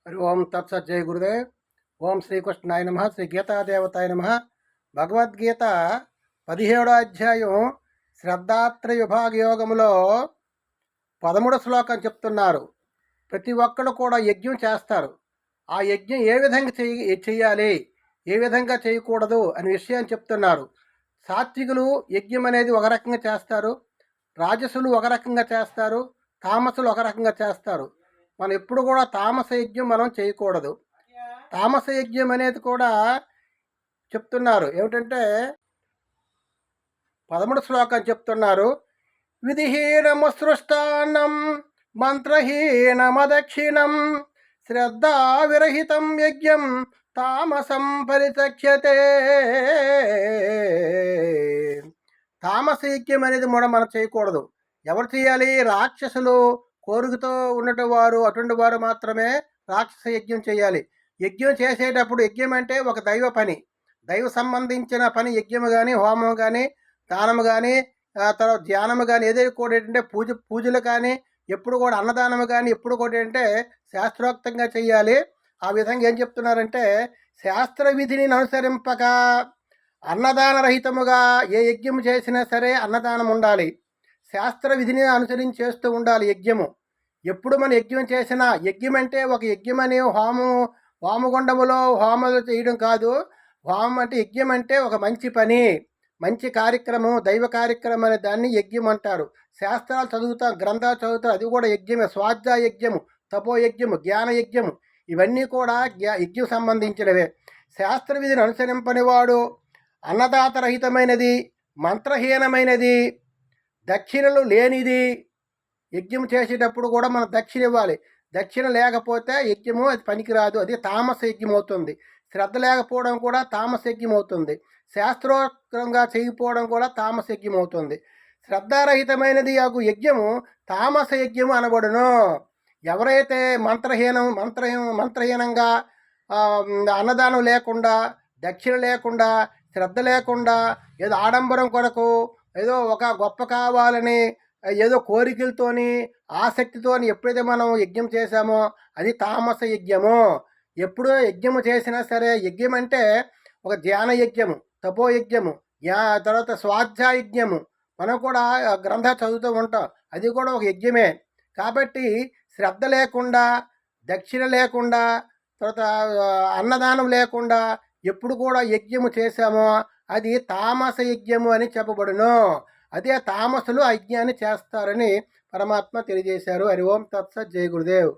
హరి ఓం తత్సత్ జయ గురుదేవ్. ఓం శ్రీకృష్ణాయ నమ. శ్రీ గీతాదేవతాయ నమ. భగవద్గీత 17వ అధ్యాయం శ్రద్ధాత్రయ విభాగ యోగములో 13వ శ్లోకం చెప్తున్నారు. ప్రతి ఒక్కరు కూడా యజ్ఞం చేస్తారు. ఆ యజ్ఞం ఏ విధంగా చేయాలి, ఏ విధంగా చేయకూడదు అనే విషయాన్ని చెప్తున్నారు. సాత్వికులు యజ్ఞం అనేది ఒక రకంగా చేస్తారు, రాజసులు ఒక రకంగా చేస్తారు, తామసులు ఒక రకంగా చేస్తారు. మనం ఎప్పుడు కూడా తామస యజ్ఞం మనం చేయకూడదు. తామస యజ్ఞం అనేది కూడా చెప్తున్నారు. ఏమిటంటే 13వ శ్లోకం చెప్తున్నారు. విధిహీనము సృష్టాన్నం మంత్రహీనమదక్షిణం శ్రద్ధా విరహితం యజ్ఞం తామసం పరిచక్ష్యతే. తామస యజ్ఞం అనేది కూడా మనం చేయకూడదు. ఎవరు చేయాలి? రాక్షసులు, కోరికతో ఉన్నటువంటి వారు, అటువంటి వారు మాత్రమే రాక్షస యజ్ఞం చేయాలి. యజ్ఞం చేసేటప్పుడు యజ్ఞం అంటే ఒక దైవ పని, దైవ సంబంధించిన పని. యజ్ఞము కానీ, హోమం కానీ, దానము కానీ, తర్వాత ధ్యానము కానీ, ఏదైనా కూడా ఏంటంటే పూజలు కానీ, ఎప్పుడు కూడా అన్నదానము కానీ ఎప్పుడు కూడా ఏంటంటే శాస్త్రోక్తంగా చేయాలి. ఆ విధంగా ఏం చెప్తున్నారంటే, శాస్త్ర విధిని అనుసరింపక అన్నదాన రహితముగా ఏ యజ్ఞం చేసినా సరే అన్నదానం ఉండాలి. శాస్త్ర విధిని అనుసరించి చేస్తూ ఉండాలి యజ్ఞము. ఎప్పుడు మనం యజ్ఞం చేసినా, యజ్ఞం అంటే ఒక యజ్ఞం అని హోమగుండములో హోమాలు చేయడం కాదు. హోమం అంటే, యజ్ఞం అంటే ఒక మంచి పని, మంచి కార్యక్రమం, దైవ కార్యక్రమం అనే దాన్ని యజ్ఞం అంటారు. శాస్త్రాలు చదువుతాం, గ్రంథాలు చదువుతాం, అది కూడా యజ్ఞమే. స్వాధ్యాయ యజ్ఞము, తపో యజ్ఞము, జ్ఞాన యజ్ఞము, ఇవన్నీ కూడా యజ్ఞం సంబంధించినవే. శాస్త్ర విధిని అనుసరింపనివాడు అన్నదాత రహితమైనది, మంత్రహీనమైనది, దక్షిణలు లేనిది. యజ్ఞం చేసేటప్పుడు కూడా మనం దక్షిణ ఇవ్వాలి. దక్షిణ లేకపోతే యజ్ఞము అది పనికిరాదు, అది తామస యజ్ఞం అవుతుంది. శ్రద్ధ లేకపోవడం కూడా తామస యజ్ఞం అవుతుంది. శాస్త్రోక్తంగా చేయకపోవడం కూడా తామస యజ్ఞం అవుతుంది. శ్రద్ధారహితమైనది యాగు యజ్ఞము తామస యజ్ఞము అనబడును. ఎవరైతే మంత్రహీనంగా అన్నదానం లేకుండా, దక్షిణ లేకుండా, శ్రద్ధ లేకుండా, ఏదో ఆడంబరం కొరకు, ఏదో ఒక గొప్ప కావాలని, ఏదో కోరికలతోని, ఆసక్తితోని ఎప్పుడైతే మనం యజ్ఞం చేశామో అది తామస యజ్ఞము. ఎప్పుడు యజ్ఞము చేసినా సరే, యజ్ఞం అంటే ఒక ధ్యాన యజ్ఞము, తపో యజ్ఞము, తర్వాత స్వాధ్యాయ యజ్ఞము. మనం కూడా గ్రంథ చదువుతూ ఉంటాం, అది కూడా ఒక యజ్ఞమే. కాబట్టి శ్రద్ధ లేకుండా, దక్షిణ లేకుండా, తర్వాత అన్నదానం లేకుండా ఎప్పుడు కూడా యజ్ఞము చేశామో అది తామస యజ్ఞము అని చెప్పబడును. అదే తామసులు యజ్ఞాన్ని చేస్తారని పరమాత్మ తెలియజేశారు. హరి ఓం తత్సత్. జయ గురుదేవ్.